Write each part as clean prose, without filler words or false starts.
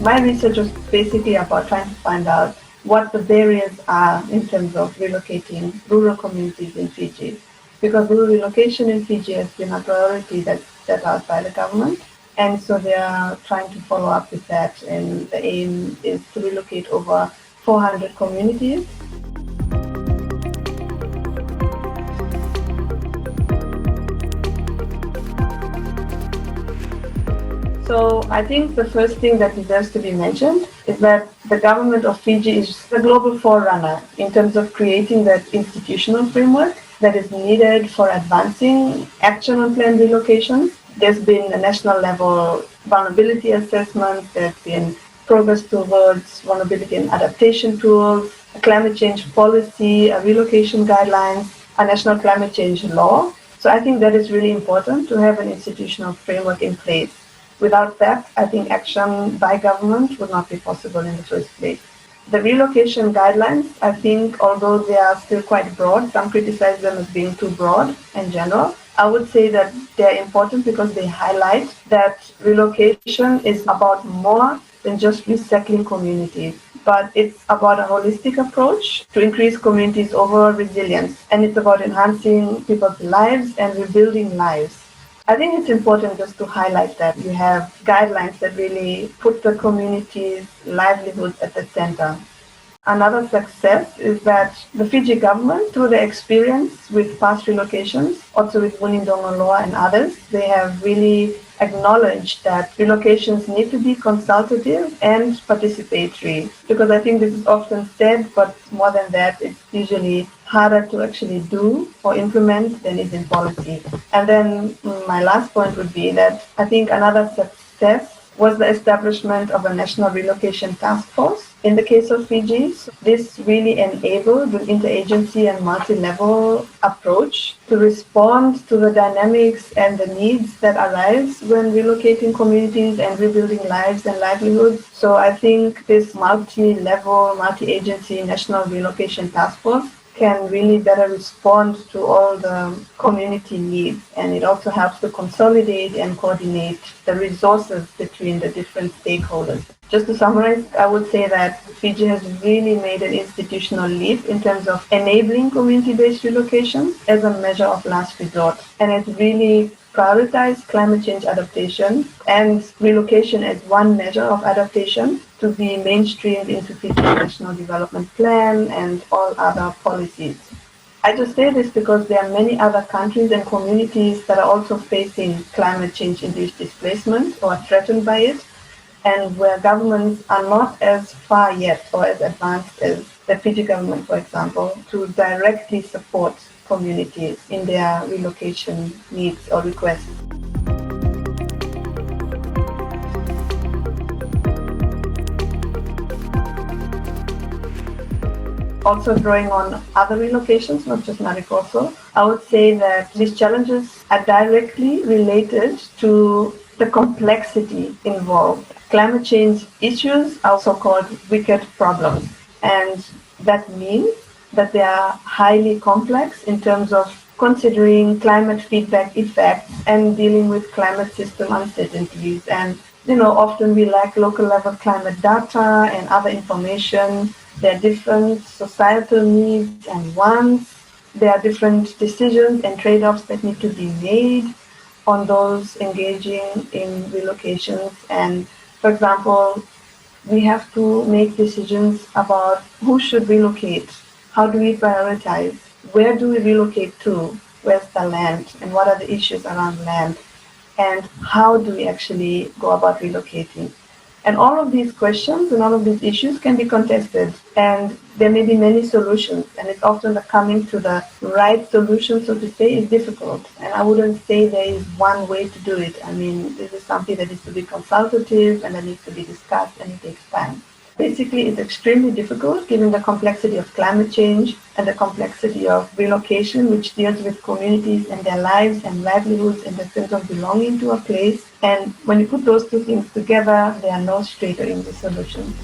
My research was basically about trying to find out what the barriers are in terms of relocating rural communities in Fiji. Because rural relocation in Fiji has been a priority that's set out by the government. And so they are trying to follow up with that. And the aim is to relocate over 400 communities. So I think the first thing that deserves to be mentioned is that the government of Fiji is the global forerunner in terms of creating that institutional framework that is needed for advancing action on planned relocations. There's been a national level vulnerability assessment, there's been progress towards vulnerability and adaptation tools, a climate change policy, a relocation guidelines, a national climate change law. So I think that is really important to have an institutional framework in place. Without that, I think action by government would not be possible in the first place. The relocation guidelines, I think, although they are still quite broad, some criticize them as being too broad and general. I would say that they're important because they highlight that relocation is about more than just resettling communities, but it's about a holistic approach to increase communities' overall resilience, and it's about enhancing people's lives and rebuilding lives. I think it's important just to highlight that you have guidelines that really put the community's livelihoods at the center. Another success is that the Fiji government, through their experience with past relocations, also with Wunindongo law and others, they have really acknowledged that relocations need to be consultative and participatory. Because I think this is often said, but more than that, it's usually harder to actually do or implement than is in policy. And then my last point would be that I think another success was the establishment of a national relocation task force. In the case of Fiji, this really enabled an interagency and multi-level approach to respond to the dynamics and the needs that arise when relocating communities and rebuilding lives and livelihoods. So I think this multi-level, multi-agency national relocation task force can really better respond to all the community needs, and it also helps to consolidate and coordinate the resources between the different stakeholders. Just to summarize, I would say that Fiji has really made an institutional leap in terms of enabling community-based relocation as a measure of last resort, and it's really prioritized climate change adaptation and relocation as one measure of adaptation to be mainstreamed into Fiji's National Development Plan and all other policies. I just say this because there are many other countries and communities that are also facing climate change-induced displacement or threatened by it, and where governments are not as far yet or as advanced as the Fiji government, for example, to directly support communities in their relocation needs or requests. Also drawing on other relocations, not just Mariposa, I would say that these challenges are directly related to the complexity involved. Climate change issues are also called wicked problems, and that means that they are highly complex in terms of considering climate feedback effects and dealing with climate system uncertainties. And, often we lack local level climate data and other information. There are different societal needs and wants. There are different decisions and trade-offs that need to be made on those engaging in relocations. And, for example, we have to make decisions about who should relocate. How do we prioritize? Where do we relocate to? Where's the land? And what are the issues around land? And how do we actually go about relocating? And all of these questions and all of these issues can be contested, and there may be many solutions, and it's often the coming to the right solution, so to say, is difficult. And I wouldn't say there is one way to do it. I mean, this is something that needs to be consultative and that needs to be discussed, and it takes time. Basically, it's extremely difficult given the complexity of climate change and the complexity of relocation, which deals with communities and their lives and livelihoods and the sense of belonging to a place. And when you put those two things together, there are no straight or easy solutions.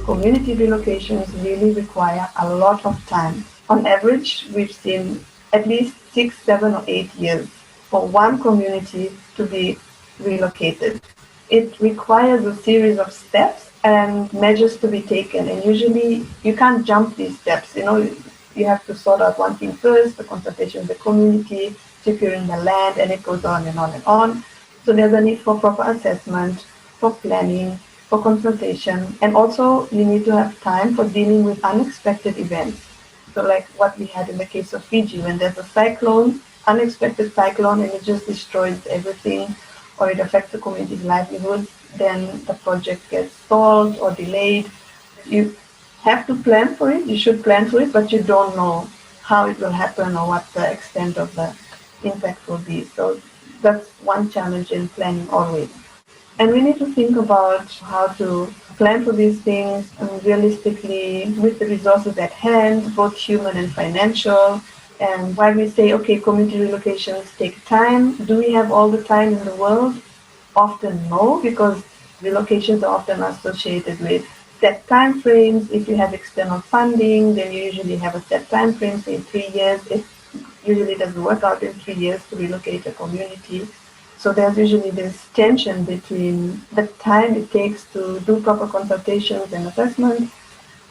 Community relocations really require a lot of time. On average, we've seen at least 6, 7, or 8 years for one community to be relocated. It requires a series of steps and measures to be taken. And usually you can't jump these steps. You have to sort out one thing first, the consultation with the community, securing the land, and it goes on and on and on. So there's a need for proper assessment, for planning, for consultation, and also you need to have time for dealing with unexpected events. So like what we had in the case of Fiji, when there's a cyclone, unexpected cyclone, and it just destroys everything, or it affects the community's livelihoods, then the project gets stalled or delayed. You have to plan for it, you should plan for it, but you don't know how it will happen or what the extent of the impact will be. So that's one challenge in planning always. And we need to think about how to plan for these things realistically with the resources at hand, both human and financial. And while we say, okay, community relocations take time, do we have all the time in the world? Often no, because relocations are often associated with set time frames. If you have external funding, then you usually have a set time frame, say 3 years. It usually doesn't work out in 3 years to relocate a community. So there's usually this tension between the time it takes to do proper consultations and assessments.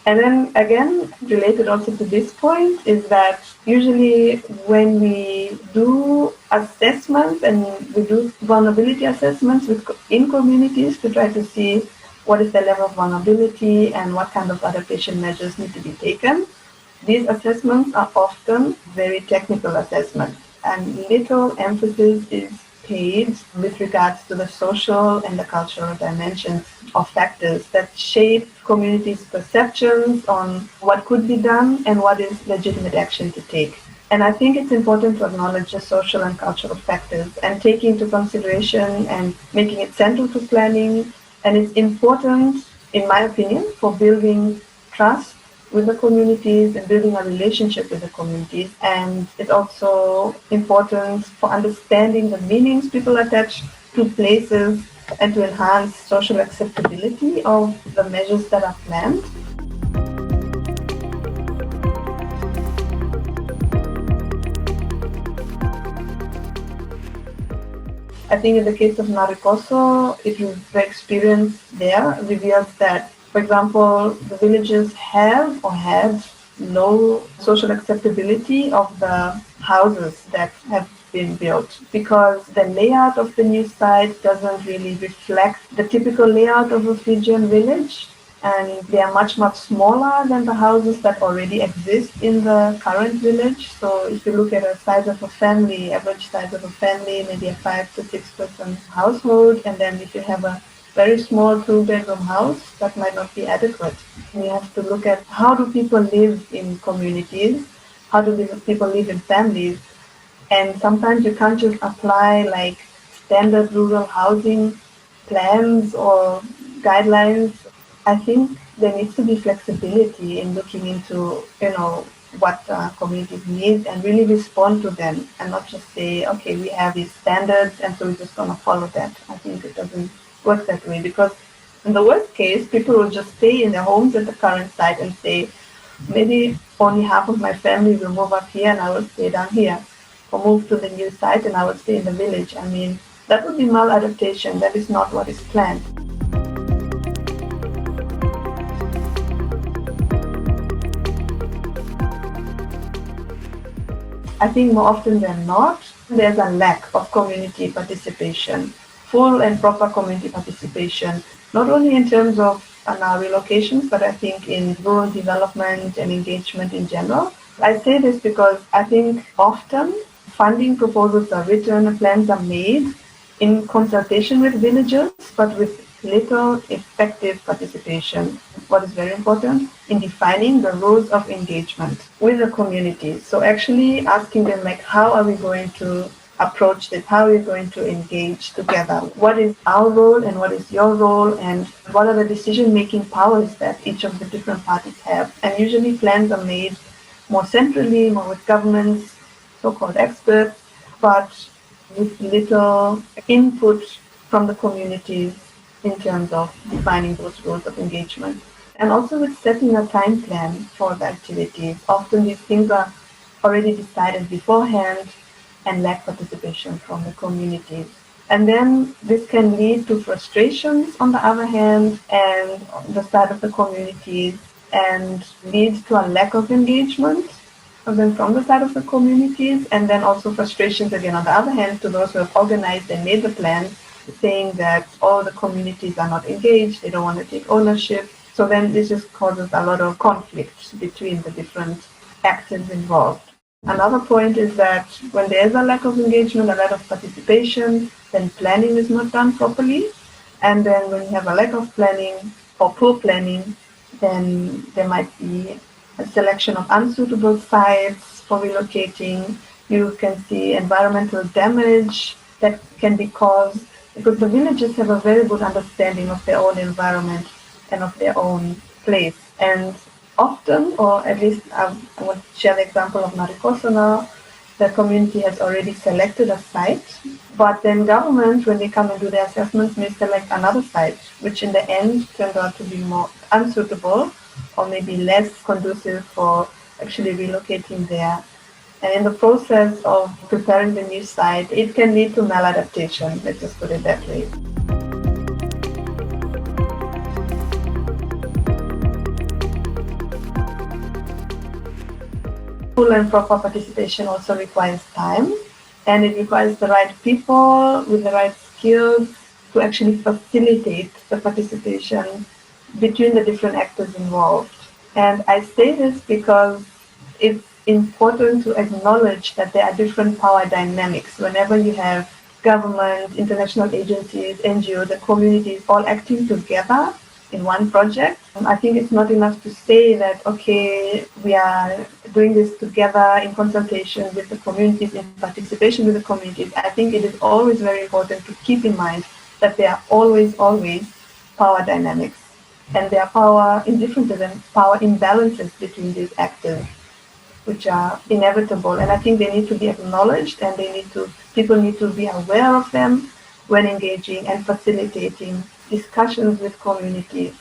And then again, related also to this point, is that usually when we do assessments and we do vulnerability assessments in communities to try to see what is the level of vulnerability and what kind of adaptation measures need to be taken, these assessments are often very technical assessments, and little emphasis is paid with regards to the social and the cultural dimensions of factors that shape communities' perceptions on what could be done and what is legitimate action to take. And I think it's important to acknowledge the social and cultural factors and take into consideration and making it central to planning. And it's important, in my opinion, for building trust with the communities and building a relationship with the communities. And it's also important for understanding the meanings people attach to places and to enhance social acceptability of the measures that are planned. I think in the case of Mariposa, the experience there reveals that, for example, the villages have or had low social acceptability of the houses that have been built, because the layout of the new site doesn't really reflect the typical layout of a Fijian village, and they are much, much smaller than the houses that already exist in the current village. So if you look at a size of a family, average size of a family, maybe a 5 to 6 person household, and then if you have a very small 2-bedroom house, that might not be adequate. You have to look at how do people live in communities, how do people live in families, and sometimes you can't just apply like standard rural housing plans or guidelines. I think there needs to be flexibility in looking into, what communities need and really respond to them, and not just say, okay, we have these standards and so we're just going to follow that. I think it doesn't work that way, because in the worst case, people will just stay in their homes at the current site and say, maybe only half of my family will move up here and I will stay down here, or move to the new site and I will stay in the village. I mean, that would be maladaptation. That is not what is planned. I think more often than not, there's a lack of community participation, full and proper community participation, not only in terms of relocations, but I think in rural development and engagement in general. I say this because I think often funding proposals are written, plans are made in consultation with villagers, but with little effective participation. What is very important in defining the rules of engagement with the community. So actually asking them, like, how are we going to approach this? How are we going to engage together? What is our role and what is your role, and what are the decision-making powers that each of the different parties have? And usually plans are made more centrally, more with governments, so-called experts, but with little input from the communities in terms of defining those rules of engagement. And also with setting a time plan for the activities. Often these things are already decided beforehand and lack participation from the communities. And then this can lead to frustrations on the other hand and the side of the communities, and leads to a lack of engagement from the side of the communities, and then also frustrations again on the other hand to those who have organized and made the plans, saying that all the communities are not engaged, they don't want to take ownership. So then this just causes a lot of conflict between the different actors involved. Another point is that when there is a lack of engagement, a lack of participation, then planning is not done properly. And then when you have a lack of planning or poor planning, then there might be a selection of unsuitable sites for relocating. You can see environmental damage that can be caused because the villagers have a very good understanding of their own environment and of their own place. And often, or at least I would share the example of Mariposa now, the community has already selected a site, but then government, when they come and do their assessments, may select another site, which in the end turned out to be more unsuitable or maybe less conducive for actually relocating there. And in the process of preparing the new site, it can lead to maladaptation, let's just put it that way. Full and proper participation also requires time, and it requires the right people with the right skills to actually facilitate the participation between the different actors involved. And I say this because it's important to acknowledge that there are different power dynamics whenever you have government, international agencies, NGOs, the communities all acting together in one project. I think it's not enough to say that, okay, we are doing this together in consultation with the communities, in participation with the communities. I think it is always very important to keep in mind that there are always power dynamics, and there are power indifferences and power imbalances between these actors, which are inevitable. And I think they need to be acknowledged, and people need to be aware of them when engaging and facilitating discussions with communities